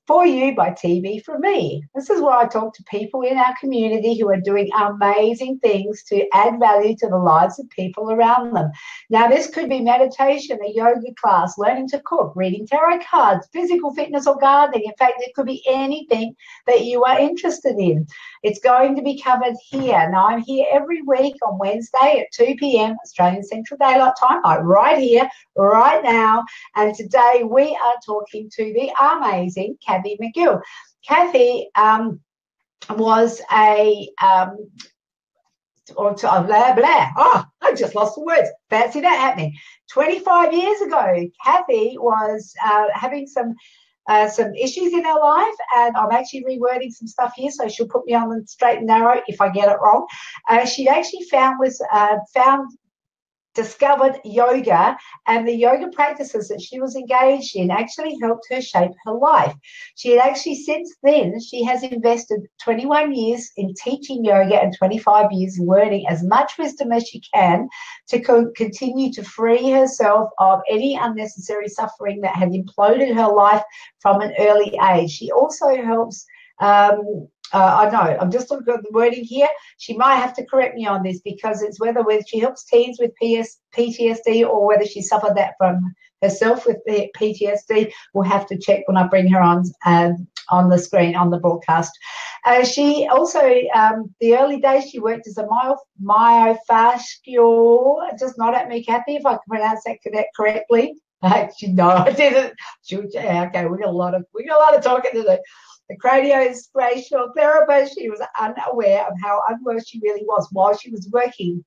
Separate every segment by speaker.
Speaker 1: For You by TV from me. This is where I talk to people in our community who are doing amazing things to add value to the lives of people around them. Now, this could be meditation, a yoga class, learning to cook, reading tarot cards, physical fitness or gardening. In fact, it could be anything that you are interested in. It's going to be covered here. Now, I'm here every week on Wednesday at 2 p.m. Australian Central Daylight Time. I'm right here, right now. And today we are talking to the amazing Cathie McGill. Cathie was a blah, blah. Oh, I just lost the words. Fancy that happening. 25 years ago, Cathie was having some issues in her life, and I'm actually rewording some stuff here, so she'll put me on the straight and narrow if I get it wrong. She actually discovered yoga, and the yoga practices that she was engaged in actually helped her shape her life. She had actually, since then, she has invested 21 years in teaching yoga and 25 years in learning as much wisdom as she can to continue to free herself of any unnecessary suffering that had imploded her life from an early age. She also helps I know, I'm just looking at the wording here. She might have to correct me on this, because it's whether she helps teens with PTSD or whether she suffered that from herself with PTSD. We'll have to check when I bring her on the screen, on the broadcast. She also, the early days, she worked as a myofascial, just nod at me, Cathie, if I can pronounce that correctly. No, I didn't. Okay, we got a lot of talking to do. The craniofacial therapist, she was unaware of how unwell she really was while she was working,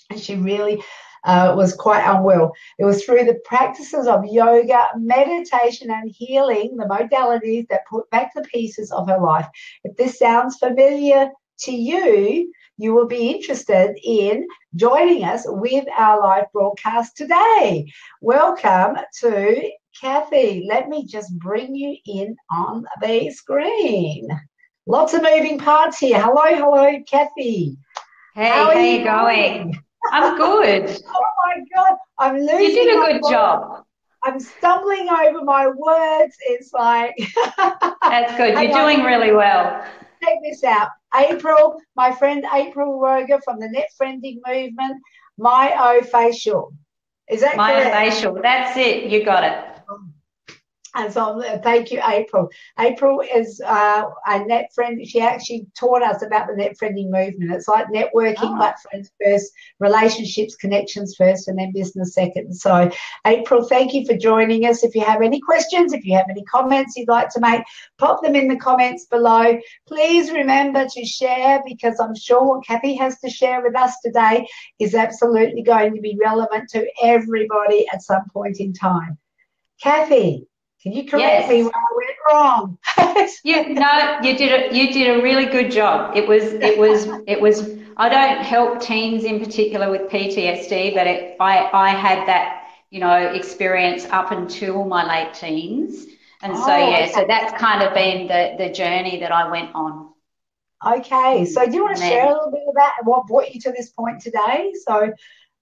Speaker 1: and she really was quite unwell. It was through the practices of yoga, meditation, and healing, the modalities, that put back the pieces of her life. If this sounds familiar to you, you will be interested in joining us with our live broadcast today. Welcome to Cathie. Let me just bring you in on the screen. Lots of moving parts here. Hello, Cathie.
Speaker 2: Hey, how are you going? I'm good.
Speaker 1: Oh my God, I'm losing.
Speaker 2: You did a good job.
Speaker 1: I'm stumbling over my words. It's like
Speaker 2: that's good. You're doing really well.
Speaker 1: Check this out. April, my friend April Roger from the Net Friending Movement, Myofascial. Is that correct?
Speaker 2: Myofascial. That's it. You got it.
Speaker 1: And so thank you, April. April is a net friend. She actually taught us about the net friending movement. It's like networking, but friends first, relationships, connections first, and then business second. So, April, thank you for joining us. If you have any questions, if you have any comments you'd like to make, pop them in the comments below. Please remember to share, because I'm sure what Cathie has to share with us today is absolutely going to be relevant to everybody at some point in time. Cathie, can you correct me where I went wrong?
Speaker 2: You did a really good job. It was. I don't help teens in particular with PTSD, but I had that, experience up until my late teens, and so that's kind of been the journey that I went on.
Speaker 1: Okay, so do you want to share a little bit about what brought you to this point today? So.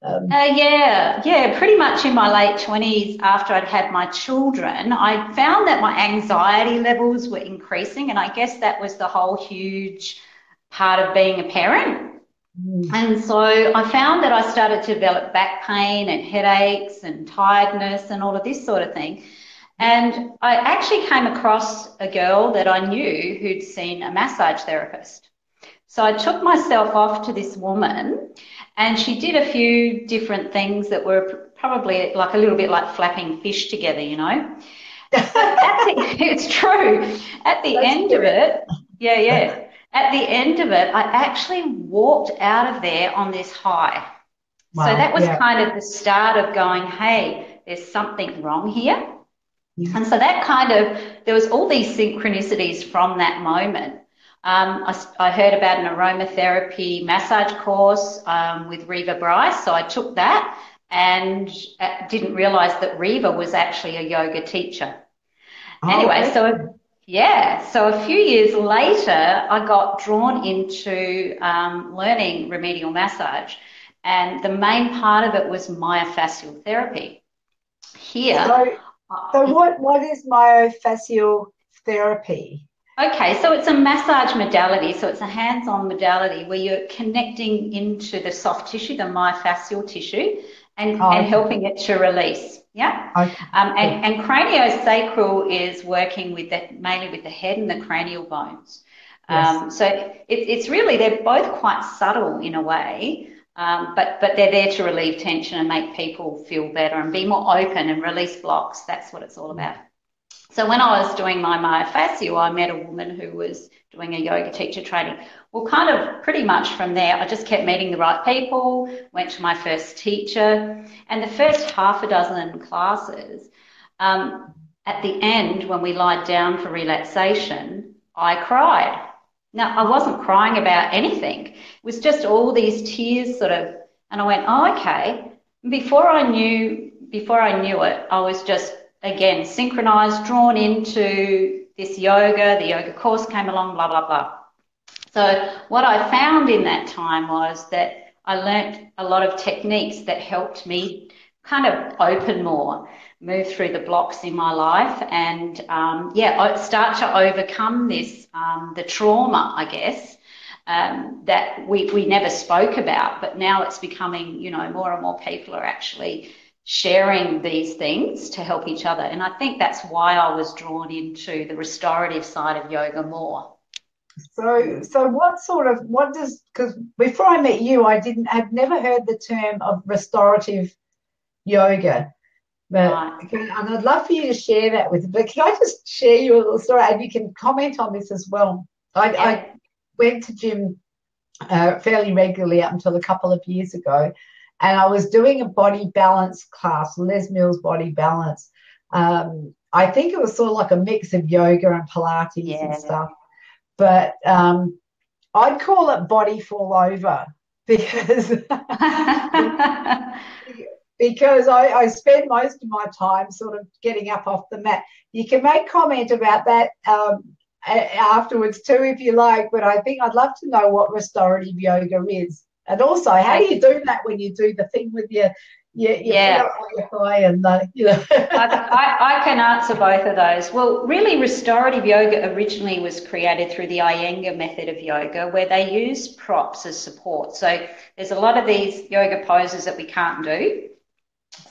Speaker 2: Pretty much in my late 20s, after I'd had my children, I found that my anxiety levels were increasing, and I guess that was the whole huge part of being a parent. And so I found that I started to develop back pain and headaches and tiredness and all of this sort of thing. And I actually came across a girl that I knew who'd seen a massage therapist. So I took myself off to this woman, and she did a few different things that were probably like a little bit like flapping fish together, It's true. At the end of it, at the end of it, I actually walked out of there on this high. Wow. So that was kind of the start of going, hey, there's something wrong here. Yeah. And so that there was all these synchronicities from that moment. I heard about an aromatherapy massage course with Reva Bryce, so I took that and didn't realise that Reva was actually a yoga teacher. Anyway, so a few years later, I got drawn into learning remedial massage, and the main part of it was myofascial therapy.
Speaker 1: So what is myofascial therapy?
Speaker 2: Okay, so it's a massage modality. So it's a hands-on modality where you're connecting into the soft tissue, the myofascial tissue, and helping it to release. Yeah.
Speaker 1: Okay.
Speaker 2: And craniosacral is working with mainly with the head and the cranial bones. Yes. So it's really, they're both quite subtle in a way, but they're there to relieve tension and make people feel better and be more open and release blocks. That's what it's all about. So when I was doing my myofascial, I met a woman who was doing a yoga teacher training. Well, kind of pretty much from there, I just kept meeting the right people, went to my first teacher, and the first half a dozen classes, at the end, when we lied down for relaxation, I cried. Now, I wasn't crying about anything. It was just all these tears sort of, and I went, oh, okay. Before I knew it, I was just, again, synchronized, drawn into this yoga. The yoga course came along, blah, blah, blah. So what I found in that time was that I learnt a lot of techniques that helped me kind of open more, move through the blocks in my life and, start to overcome this, the trauma, I guess, that we never spoke about, but now it's becoming, you know, more and more people are actually sharing these things to help each other. And I think that's why I was drawn into the restorative side of yoga more.
Speaker 1: So what does, because before I met you, I've never heard the term of restorative yoga. But
Speaker 2: right.
Speaker 1: And I'd love for you to share that with me. But can I just share you a little story? And you can comment on this as well. I went to gym fairly regularly up until a couple of years ago. And I was doing a body balance class, Les Mills body balance. I think it was sort of like a mix of yoga and Pilates and stuff. But I'd call it body fall over because because I spend most of my time sort of getting up off the mat. You can make comment about that afterwards too if you like, but I think I'd love to know what restorative yoga is. And also, how do you do that when you do the thing with your feet up on your thigh and
Speaker 2: I can answer both of those. Well, really, restorative yoga originally was created through the Iyengar method of yoga, where they use props as support. So there's a lot of these yoga poses that we can't do.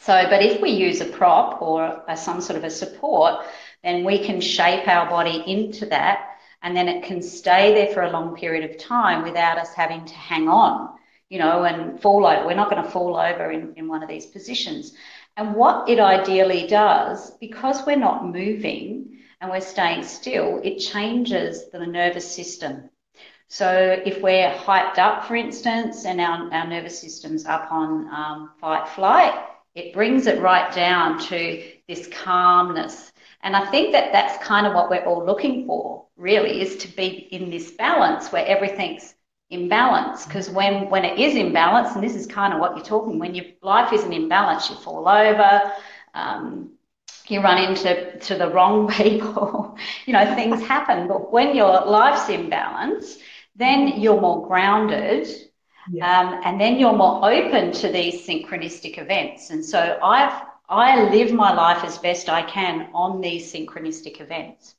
Speaker 2: So, but if we use a prop or some sort of a support, then we can shape our body into that, and then it can stay there for a long period of time without us having to hang on, you know, and fall over. We're not going to fall over in one of these positions. And what it ideally does, because we're not moving and we're staying still, it changes the nervous system. So if we're hyped up, for instance, and our nervous system's up on fight, flight, it brings it right down to this calmness. And I think that that's kind of what we're all looking for, really, is to be in this balance where everything's in balance. Because when it is in balance, and this is kind of what you're talking, when your life isn't in balance, you fall over, you run into the wrong people, you know, things happen. But when your life's in balance, then you're more grounded. And then you're more open to these synchronistic events. And so I live my life as best I can on these synchronistic events.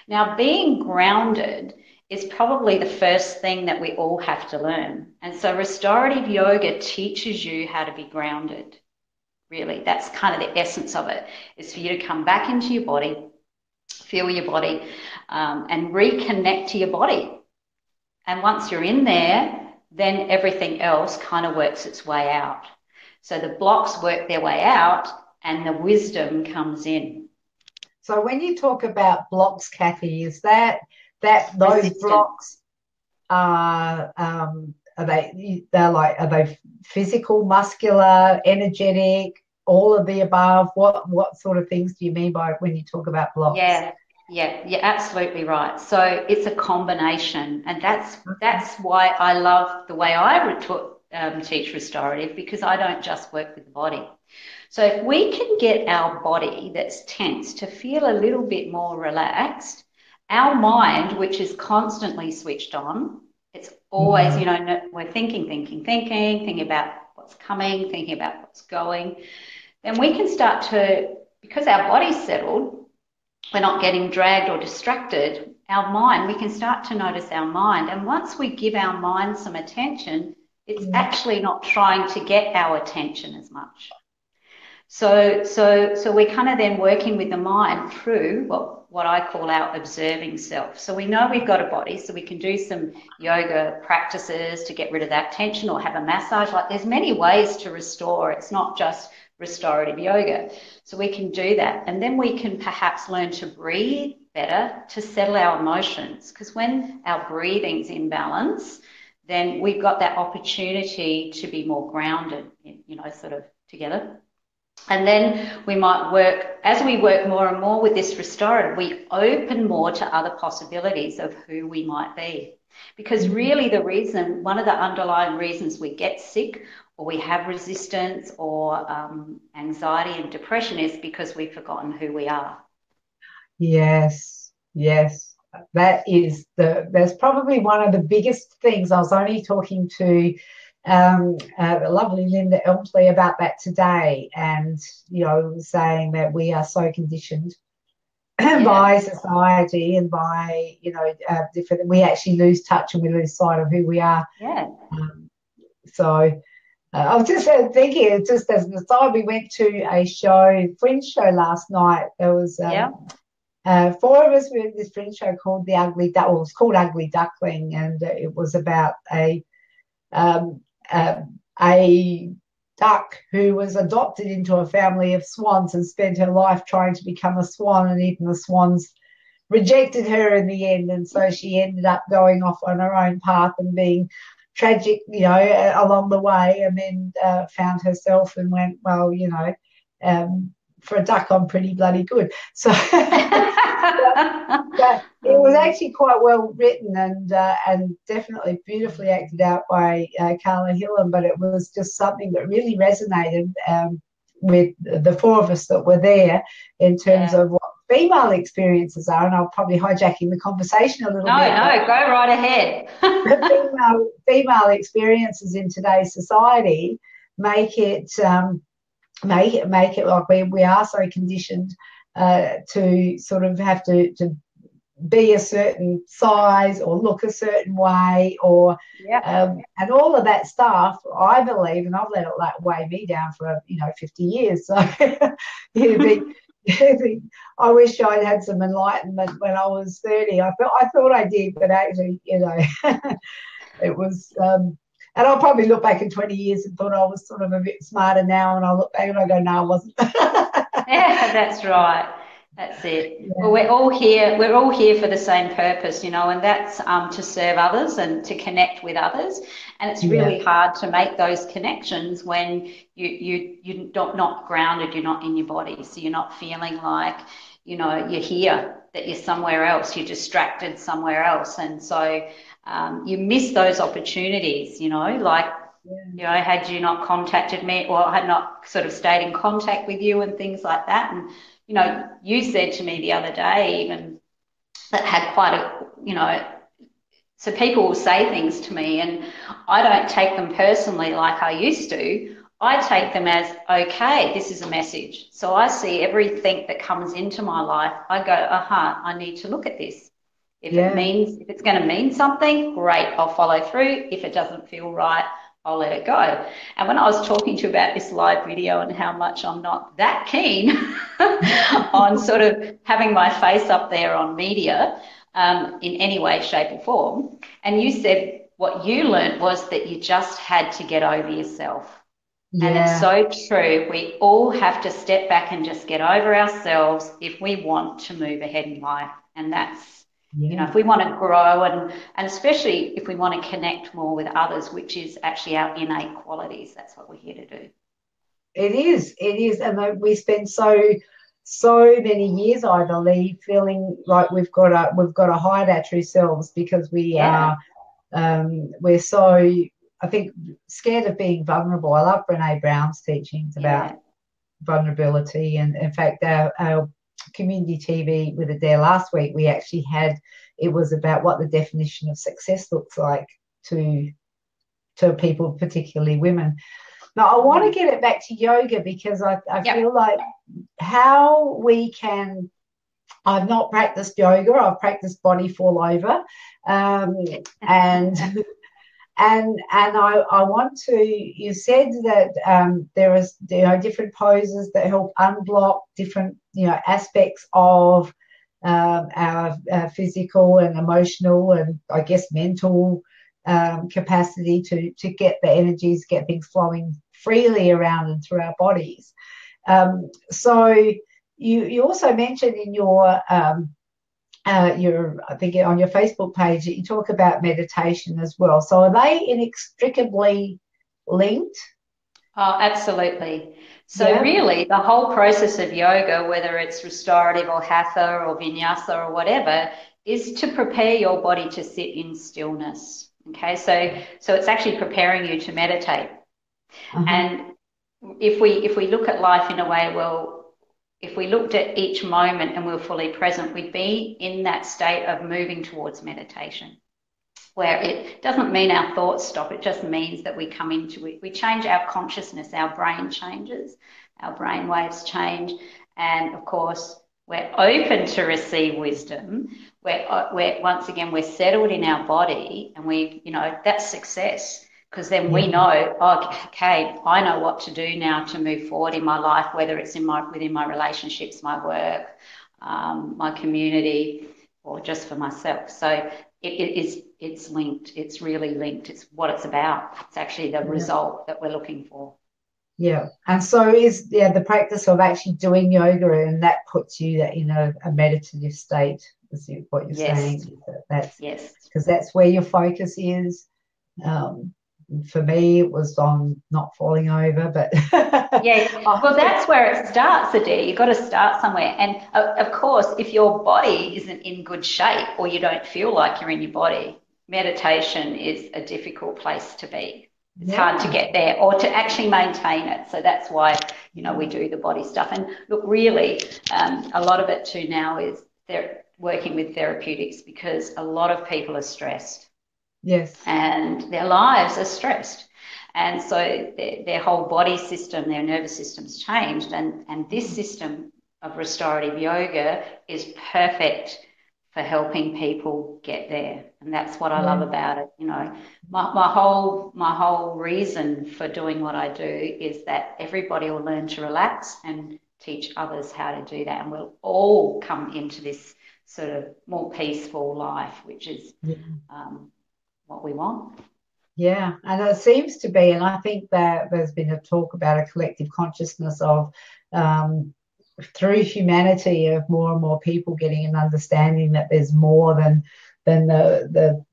Speaker 2: Now, being grounded is probably the first thing that we all have to learn. And so restorative yoga teaches you how to be grounded. Really, that's kind of the essence of it, is for you to come back into your body, feel your body, and reconnect to your body. And once you're in there, then everything else kind of works its way out. So the blocks work their way out and the wisdom comes in.
Speaker 1: So when you talk about blocks, Cathie, is that those resistant blocks are they physical, muscular, energetic, all of the above? What sort of things do you mean by when you talk about blocks?
Speaker 2: Yeah, you're absolutely right. So it's a combination, and that's why I love the way I teach restorative, because I don't just work with the body. So if we can get our body that's tense to feel a little bit more relaxed, our mind, which is constantly switched on, it's always, you know, we're thinking about what's coming, thinking about what's going, then we can start to, because our body's settled, we're not getting dragged or distracted, our mind, we can start to notice our mind. And once we give our mind some attention, it's actually not trying to get our attention as much. So we're kind of then working with the mind through what I call our observing self. So we know we've got a body, so we can do some yoga practices to get rid of that tension, or have a massage. Like, there's many ways to restore. It's not just restorative yoga. So we can do that. And then we can perhaps learn to breathe better, to settle our emotions. Because when our breathing's in balance, then we've got that opportunity to be more grounded, you know, sort of together. And then we might work, as we work more and more with this restorative, we open more to other possibilities of who we might be. Because really one of the underlying reasons we get sick, or we have resistance, or anxiety and depression, is because we've forgotten who we are.
Speaker 1: Yes, yes. That's probably one of the biggest things. I was only talking to the lovely Linda Elmsley about that today, and saying that we are so conditioned by society and by different. We actually lose touch and we lose sight of who we are.
Speaker 2: Yeah.
Speaker 1: I was just thinking, just as an aside, we went to a fringe show last night. There was 4 of us were at this fringe show called the Ugly Duck. Well, it was called Ugly Duckling, and it was about a duck who was adopted into a family of swans and spent her life trying to become a swan, and even the swans rejected her in the end, and so she ended up going off on her own path and being tragic, along the way, and then found herself and went, well, for a duck, I'm pretty bloody good. So but it was actually quite well written and definitely beautifully acted out by Carla Hillam, but it was just something that really resonated with the 4 of us that were there, in terms of what female experiences are. And I'll probably hijacking the conversation a little bit.
Speaker 2: No, go right ahead.
Speaker 1: The female experiences in today's society make it like we are so conditioned to sort of have to be a certain size or look a certain way, or and all of that stuff, I believe, and I've let it weigh me down for 50 years. So I wish I'd had some enlightenment when I was 30. I thought I did, but actually, it was. And I'll probably look back in 20 years and thought I was sort of a bit smarter now, and I look back and I go, no, I wasn't.
Speaker 2: Yeah, that's right. That's it. Yeah. Well, we're all here for the same purpose, and that's to serve others and to connect with others. And it's really hard to make those connections when you're not grounded, you're not in your body, so you're not feeling like, you're here, that you're somewhere else, you're distracted somewhere else. And so you miss those opportunities, had you not contacted me, or I had not sort of stayed in contact with you and things like that. And, you said to me the other day, even, that had quite a, so people will say things to me and I don't take them personally like I used to. I take them as, okay, this is a message. So I see everything that comes into my life. I go, I need to look at this. If it's going to mean something, great, I'll follow through. If it doesn't feel right, I'll let it go. And when I was talking to you about this live video and how much I'm not that keen on sort of having my face up there on media in any way, shape or form, and you said what you learnt was that you just had to get over yourself. Yeah. And it's so true. We all have to step back and just get over ourselves if we want to move ahead in life. And that's, if we want to grow and especially if we want to connect more with others, which is actually our innate qualities. That's what we're here to do.
Speaker 1: It is. And we spend so many years, I believe, feeling like we've got to hide our true selves because we're so, I think, scared of being vulnerable. I love Brene Brown's teachings about vulnerability. And in fact, our community TV with Adaire last week, we actually it was about what the definition of success looks like to people, particularly women. Now, I want to get it back to yoga because I feel like how we can I've not practiced yoga. I've practiced body fall over, and I want to. You said that there is different poses that help unblock different aspects of our physical and emotional and I guess mental capacity to get the energies, get things flowing freely around and through our bodies. So you also mentioned in your I think on your Facebook page that you talk about meditation as well. So are they inextricably linked?
Speaker 2: Oh, absolutely. So really the whole process of yoga, whether it's restorative or hatha or vinyasa or whatever, is to prepare your body to sit in stillness. Okay, so it's actually preparing you to meditate. And if we look at life in a way, well, if we looked at each moment and we were fully present, we'd be in that state of moving towards meditation, where it doesn't mean our thoughts stop. It just means that we come into it. We change our consciousness, our brain changes, our brain waves change. And of course, we're open to receive wisdom. We're once again, we're settled in our body, and that's success. Because then we know, okay, I know what to do now to move forward in my life, whether it's within my relationships, my work, my community, or just for myself. So it's linked. It's really linked. It's what it's about. It's actually the result that we're looking for. Yeah.
Speaker 1: And so is the practice of actually doing yoga, and that puts you in a meditative state, is what you're saying. That's because that's where your focus is. For me, it was on not falling over, but
Speaker 2: well, that's where it starts, Adaire. You've got to start somewhere. And of course, if your body isn't in good shape or you don't feel like you're in your body, meditation is a difficult place to be. It's hard to get there or to actually maintain it. So that's why, we do the body stuff. And look, really, a lot of it too now is they're working with therapeutics, because a lot of people are stressed.
Speaker 1: Yes.
Speaker 2: And their lives are stressed. And so their whole body system, their nervous system's changed. And this system of restorative yoga is perfect for helping people get there. And that's what I love about it. My whole reason for doing what I do is that everybody will learn to relax and teach others how to do that. And we'll all come into this sort of more peaceful life, which is what we want.
Speaker 1: Yeah, and it seems to be, and I think that there's been a talk about a collective consciousness of through humanity, of more and more people getting an understanding that there's more than the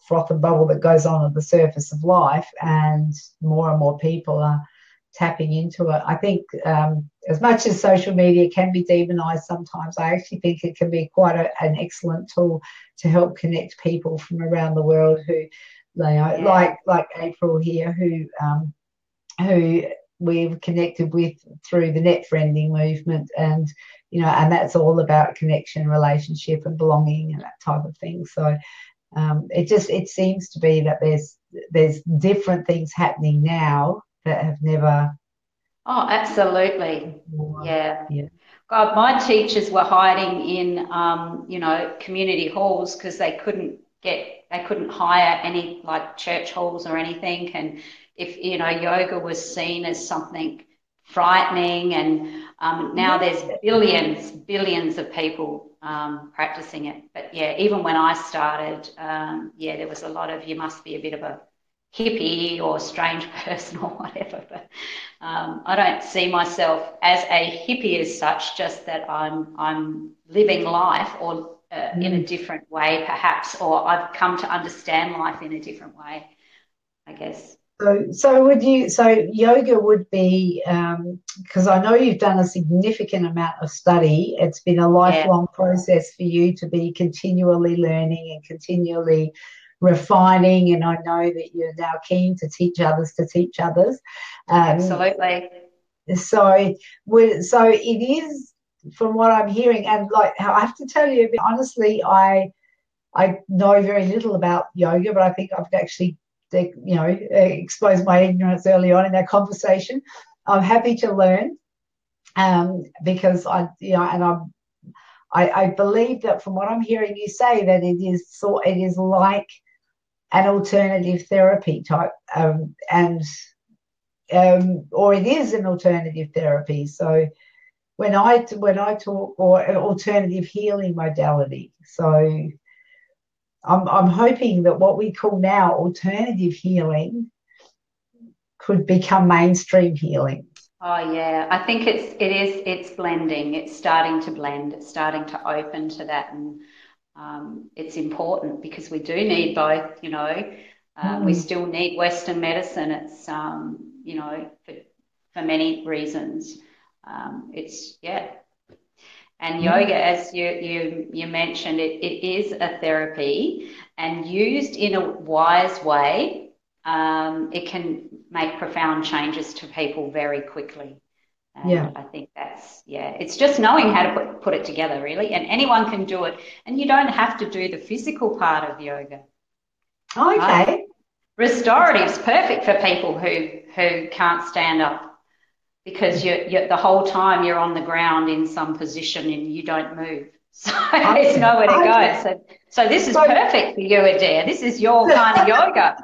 Speaker 1: froth and bubble that goes on at the surface of life, and more people are tapping into it. I think as much as social media can be demonized sometimes, I actually think it can be quite an excellent tool to help connect people from around the world who, like April here, who we've connected with through the net friending movement, and and that's all about connection, relationship, and belonging, and that type of thing. So it seems to be that there's different things happening now that have never.
Speaker 2: Oh, absolutely. Yeah. God, my teachers were hiding in, community halls because they couldn't hire any church halls or anything. And if, yoga was seen as something frightening, and now there's billions of people practicing it. But even when I started, there was a lot of, you must be a bit of a hippie or strange person or whatever, but I don't see myself as a hippie as such, just that I'm living life or in a different way perhaps, or I've come to understand life in a different way, I guess.
Speaker 1: So yoga would be, because I know you've done a significant amount of study. It's been a lifelong process for you to be continually learning and continually refining, and I know that you're now keen to teach others to teach others.
Speaker 2: Absolutely.
Speaker 1: So it is, from what I'm hearing, and I have to tell you, honestly, I know very little about yoga, but I think I've actually exposed my ignorance early on in that conversation. I'm happy to learn, because I believe that from what I'm hearing you say, that it is like an alternative therapy type, or it is an alternative therapy. So when I talk, or an alternative healing modality. So I'm hoping that what we call now alternative healing could become mainstream healing.
Speaker 2: Oh yeah, I think it's blending. It's starting to blend. It's starting to open to that, and it's important because we do need both. You know, we still need Western medicine. It's you know, for many reasons. It's yeah. And yoga, as you mentioned, it is a therapy, and used in a wise way, it can make profound changes to people very quickly. And I think it's just knowing how to put it together, really, and anyone can do it. And you don't have to do the physical part of yoga.
Speaker 1: Okay. Right?
Speaker 2: Restorative's perfect for people who can't stand up, because you're the whole time you're on the ground in some position and you don't move. So there's nowhere to go. So this is perfect for you, Adaire. This is your kind of yoga.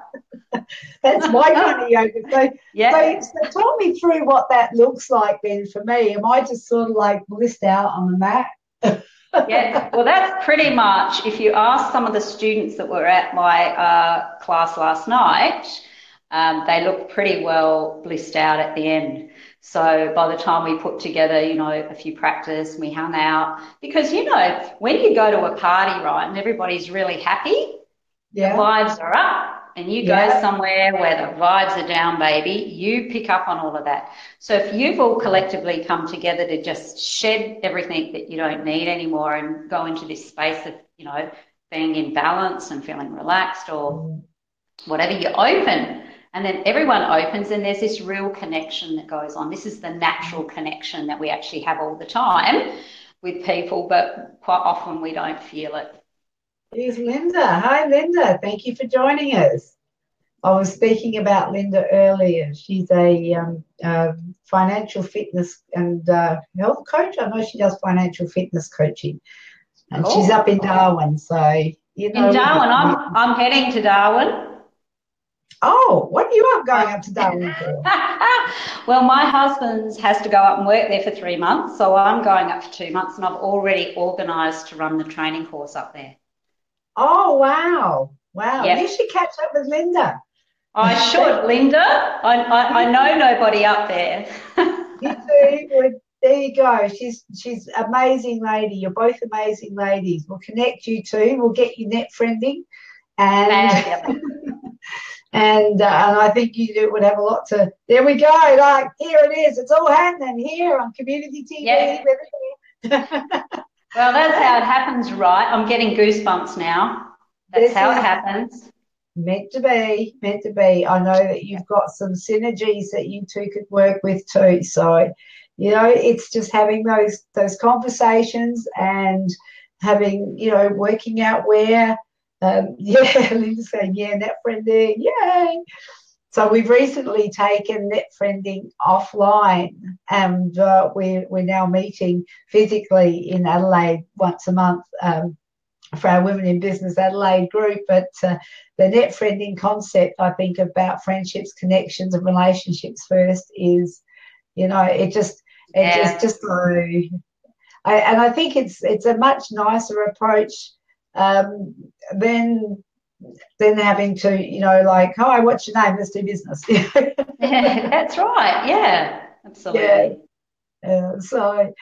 Speaker 1: That's my kind of yoga. So talk me through what that looks like then for me. Am I just sort of like blissed out on the mat?
Speaker 2: Yeah, well, that's pretty much, if you ask some of the students that were at my class last night, they look pretty well blissed out at the end. So by the time we put together, you know, a few practice, we hung out, because, you know, when you go to a party, right, and everybody's really happy, the vibes are up, and you go somewhere where the vibes are down, baby, you pick up on all of that. So if you've all collectively come together to just shed everything that you don't need anymore and go into this space of, you know, being in balance and feeling relaxed or whatever, you open. And then everyone opens, and there's this real connection that goes on. This is the natural connection that we actually have all the time with people, but quite often we don't feel it.
Speaker 1: Here's Linda. Hi, Linda. Thank you for joining us. I was speaking about Linda earlier. She's a financial fitness and health coach. I know she does financial fitness coaching, and she's up in Darwin. So, you know.
Speaker 2: In Darwin, I'm heading to Darwin.
Speaker 1: Oh, what are you going up to Darwin for?
Speaker 2: Well, my husband has to go up and work there for 3 months, so I'm going up for 2 months, and I've already organised to run the training course up there.
Speaker 1: Oh, wow. Wow. Yep. You should catch up with Linda.
Speaker 2: I should, Linda. I know nobody up there.
Speaker 1: You do. Well, there you go. She's an amazing lady. You're both amazing ladies. We'll connect you two. We'll get you net friending. And I think you would have a lot to. There we go. Like, here it is. It's all happening here on Community TV.
Speaker 2: Yep. Well, that's how it happens, right? I'm getting goosebumps now. That's how it happens.
Speaker 1: Meant to be. Meant to be. I know that you've got some synergies that you two could work with too. So, you know, it's just having those conversations and having, you know, working out where. Linda's saying, net friending, yay. So we've recently taken net friending offline, and we're now meeting physically in Adelaide once a month for our Women in Business Adelaide group. But the net friending concept, I think, about friendships, connections, and relationships first is, you know, it's just so. And I think it's a much nicer approach than having to, you know, like, hi, what's your name? Let's do business.
Speaker 2: That's right. Yeah, absolutely.
Speaker 1: Yeah. So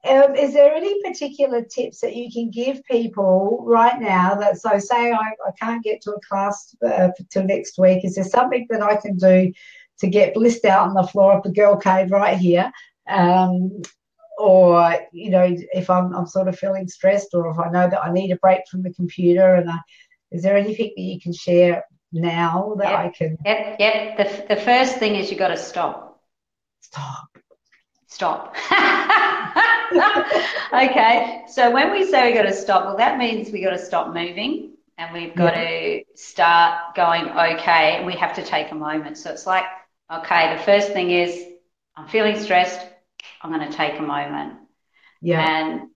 Speaker 1: is there any particular tips that you can give people right now that, so say I can't get to a class till next week, is there something that I can do to get blissed out on the floor of the girl cave right here? Or, you know, if I'm sort of feeling stressed, or if I know that I need a break from the computer, and is there anything that you can share now that I can?
Speaker 2: Yep. The first thing is you got to stop. Stop. Okay. So when we say we got to stop, well, that means we got to stop moving, and we've got to start going, okay, and we have to take a moment. So it's like, okay, the first thing is I'm feeling stressed. I'm going to take a moment. Yeah. And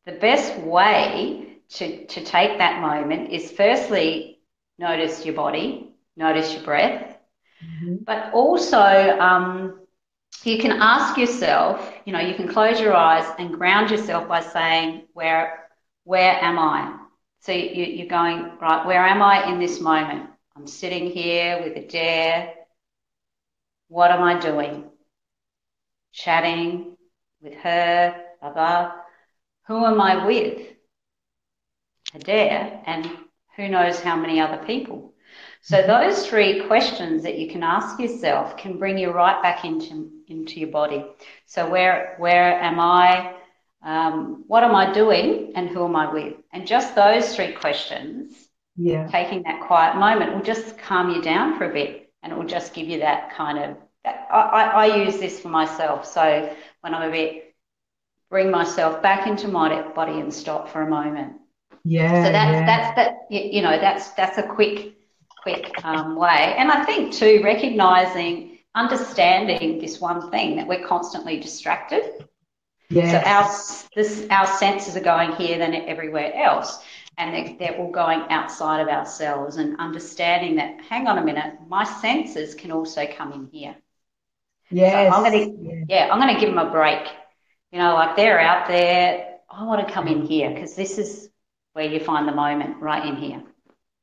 Speaker 2: the best way to take that moment is firstly notice your body, notice your breath, but also you can ask yourself, you can close your eyes and ground yourself by saying, where am I? So you're going, right, where am I in this moment? I'm sitting here with Adaire. What am I doing? Chatting with her, blah. Who am I with? Adaire, and who knows how many other people. So those 3 questions that you can ask yourself can bring you right back into your body. So where am I? What am I doing? And who am I with? And just those 3 questions, taking that quiet moment, will just calm you down for a bit, and it will just give you that kind of, I use this for myself. So when I'm a bit, bring myself back into my body and stop for a moment. So that's a quick way. And I think too, recognizing, understanding this one thing, that we're constantly distracted. Yes. So our senses are going here, then everywhere else, and they're all going outside of ourselves, and understanding that, hang on a minute, my senses can also come in here. Yes. So I'm going to give them a break. Like they're out there. I want to come in here because this is where you find the moment, right in here.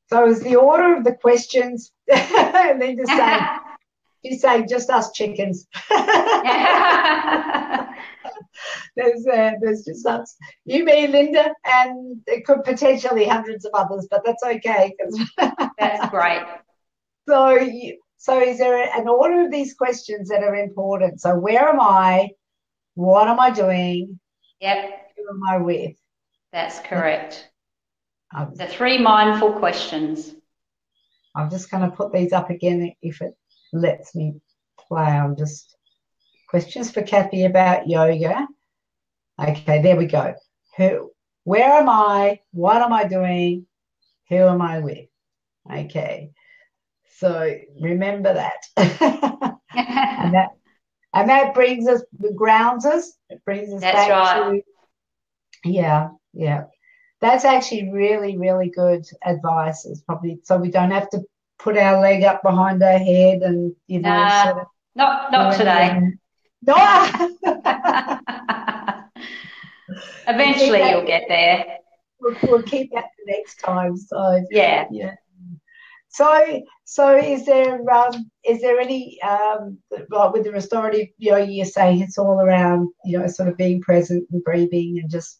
Speaker 1: So is the order of the questions, and then you say just us chickens. There's just us, you, me, Linda, and it could potentially hundreds of others, but that's okay.
Speaker 2: That's great.
Speaker 1: So is there an order of these questions that are important? So where am I? What am I doing?
Speaker 2: Yep.
Speaker 1: Who am I with?
Speaker 2: That's correct. The 3 mindful questions.
Speaker 1: I'm just going to put these up again if it lets me play. I'm just questions for Cathie about yoga. Okay, there we go. Where am I? What am I doing? Who am I with? Okay. So remember that. and that brings us, grounds us. It brings us back to, That's actually really, really good advice. It's probably so we don't have to put our leg up behind our head and, sort of.
Speaker 2: Not today.
Speaker 1: No.
Speaker 2: Eventually you'll get there.
Speaker 1: We'll keep that for next time. So
Speaker 2: yeah.
Speaker 1: So is there any like with the restorative yoga, you're saying it's all around sort of being present and breathing and just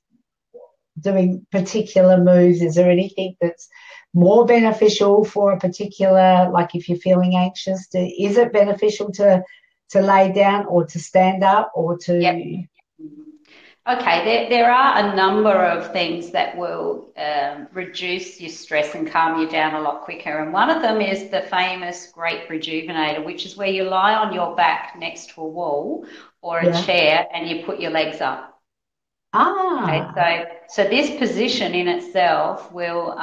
Speaker 1: doing particular moves? Is there anything that's more beneficial for a particular, like if you're feeling anxious, is it beneficial to lay down or to stand up or to?
Speaker 2: Yep. Okay, there are a number of things that will reduce your stress and calm you down a lot quicker. And one of them is the famous Great Rejuvenator, which is where you lie on your back next to a wall or a chair and you put your legs up. Okay, so this position in itself will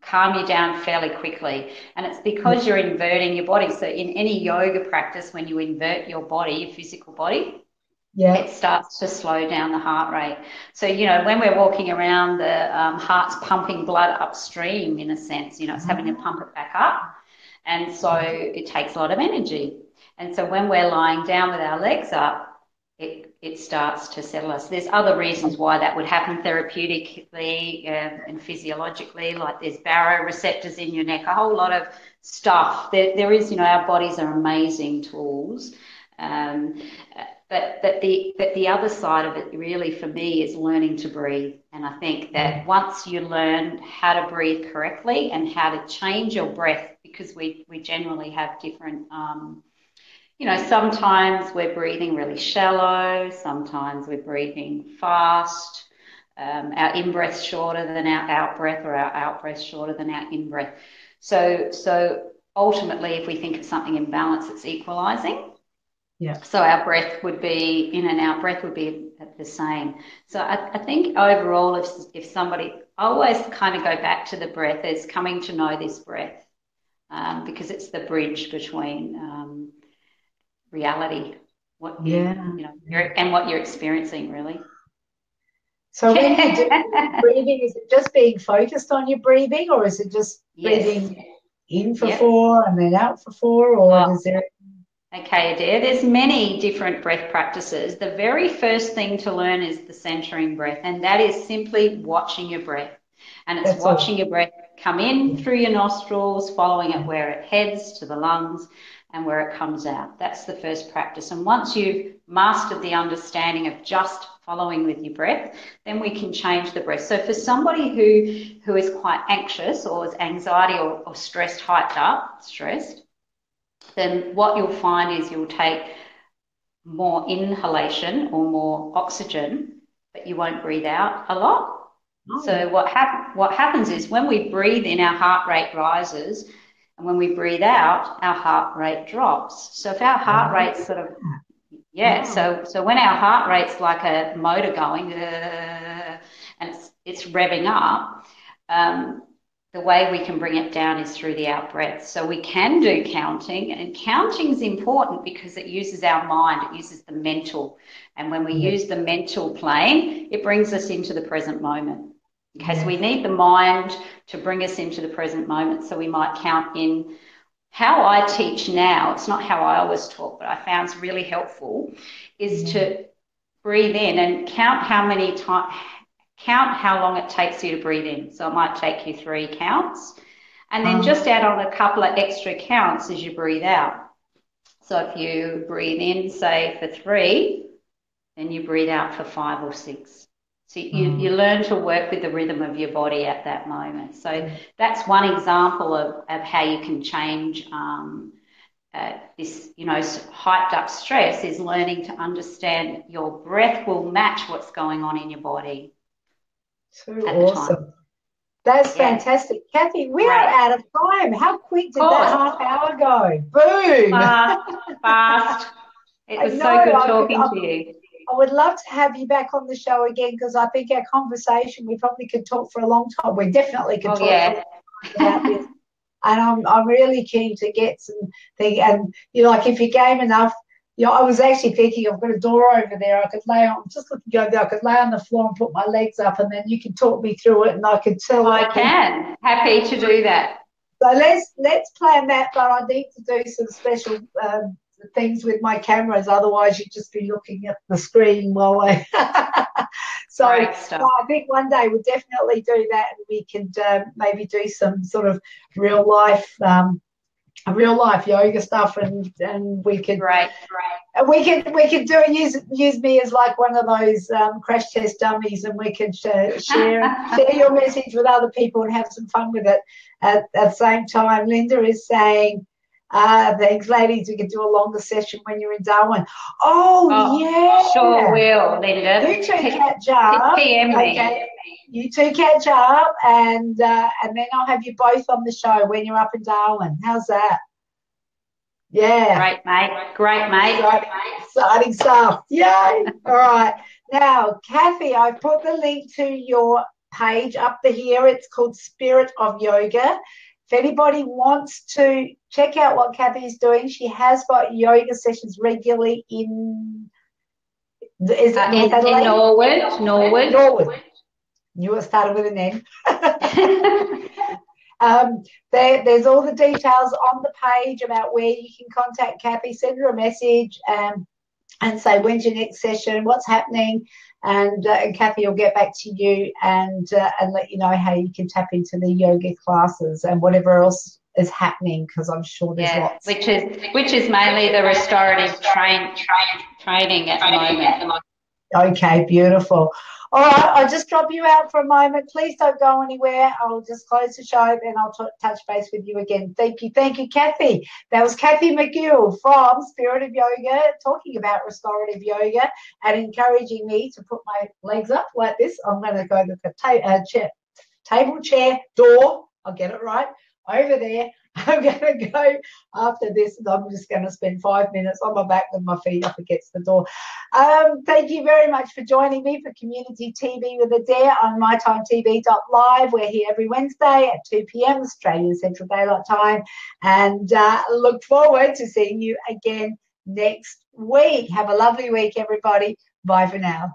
Speaker 2: calm you down fairly quickly. And it's because you're inverting your body. So in any yoga practice, when you invert your body, your physical body, it starts to slow down the heart rate. So, when we're walking around, the heart's pumping blood upstream in a sense, it's having to pump it back up. And so it takes a lot of energy. And so when we're lying down with our legs up, it starts to settle us. There's other reasons why that would happen therapeutically and physiologically, like there's baroreceptors in your neck, a whole lot of stuff. There is, our bodies are amazing tools. But the other side of it really for me is learning to breathe. And I think that once you learn how to breathe correctly and how to change your breath, because we generally have different, sometimes we're breathing really shallow, sometimes we're breathing fast, our in-breath's shorter than our out-breath or our out-breath's shorter than our in-breath. So ultimately, if we think of something in balance, it's equalising.
Speaker 1: Yeah.
Speaker 2: So our breath would be, in and out breath would be the same. So I think overall, if somebody, I always kind of go back to the breath as coming to know this breath because it's the bridge between reality, and what you're experiencing really.
Speaker 1: So when you do breathing, is it just being focused on your breathing, or is it just breathing in for 4 and then out for 4, or is there?
Speaker 2: Okay, Adaire, there's many different breath practices. The very first thing to learn is the centering breath, and that is simply watching your breath. And it's watching your breath come in through your nostrils, following it where it heads to the lungs and where it comes out. That's the first practice. And once you've mastered the understanding of just following with your breath, then we can change the breath. So for somebody who is quite anxious or is anxiety or stressed, hyped up, stressed, then what you'll find is you'll take more inhalation or more oxygen, but you won't breathe out a lot. So what happens is when we breathe in, our heart rate rises, and when we breathe out, our heart rate drops. So if our heart rate's sort of, so when our heart rate's like a motor going, and it's revving up, the way we can bring it down is through the out breath. So we can do counting, and counting is important because it uses our mind, it uses the mental. And when we use the mental plane, it brings us into the present moment. Okay, so we need the mind to bring us into the present moment. So we might count in. How I teach now, it's not how I always talk, but I found it's really helpful, is to breathe in and count how many times, count how long it takes you to breathe in. So it might take you 3 counts, and then just add on a couple of extra counts as you breathe out. So if you breathe in, say, for 3, then you breathe out for 5 or 6. So you learn to work with the rhythm of your body at that moment. So that's one example of how you can change this, hyped up stress, is learning to understand your breath will match what's going on in your body.
Speaker 1: So awesome. That's fantastic. Cathie, we are out of time. How quick did that half hour go? Boom.
Speaker 2: Fast. It was so good talking to you.
Speaker 1: I would love to have you back on the show again, because I think our conversation, we probably could talk for a long time. We definitely could talk for a long time about this. And I'm really keen to get some things. And, like if you're game enough, I was actually thinking I've got a door over there. I could lay on, just looking over there, I could lay on the floor and put my legs up, and then you can talk me through it, and I could tell.
Speaker 2: I can. Happy to do that.
Speaker 1: So let's plan that, but I need to do some special things with my cameras, otherwise you'd just be looking at the screen while I so I think one day we'll definitely do that, and we could maybe do some sort of real life yoga stuff, and we could we could do use me as like one of those crash test dummies, and we can share your message with other people and have some fun with it. At the same time, Linda is saying, thanks, ladies. We can do a longer session when you're in Darwin. Oh yeah.
Speaker 2: Sure will, Linda.
Speaker 1: You two catch up. Okay. You two catch up, and then I'll have you both on the show when you're up in Darwin. How's that? Yeah.
Speaker 2: Great, mate.
Speaker 1: Exciting stuff. Yay. All right. Now, Cathie, I've put the link to your page up here. It's called Spirit of Yoga. If anybody wants to check out what Cathie is doing, she has got yoga sessions regularly in
Speaker 2: Norwood.
Speaker 1: Norwood. You started with an N. There's all the details on the page about where you can contact Cathie. Send her a message and say, when's your next session, what's happening, and Cathie will get back to you and let you know how you can tap into the yoga classes and whatever else is happening, because I'm sure there's lots.
Speaker 2: Which is mainly the restorative training at the moment.
Speaker 1: Okay, beautiful. All right, I'll just drop you out for a moment. Please don't go anywhere. I'll just close the show, then I'll touch base with you again. Thank you, Cathie. That was Cathie McGill from Spirit of Yoga, talking about restorative yoga and encouraging me to put my legs up like this. I'm going to go to the table, chair, door. I'll get it right. Over there. I'm going to go after this, and I'm just going to spend 5 minutes on my back with my feet up against the door. Thank you very much for joining me for Community TV with Adaire on MytimeTV.live. We're here every Wednesday at 2 p.m. Australian Central Daylight Time, and look forward to seeing you again next week. Have a lovely week, everybody. Bye for now.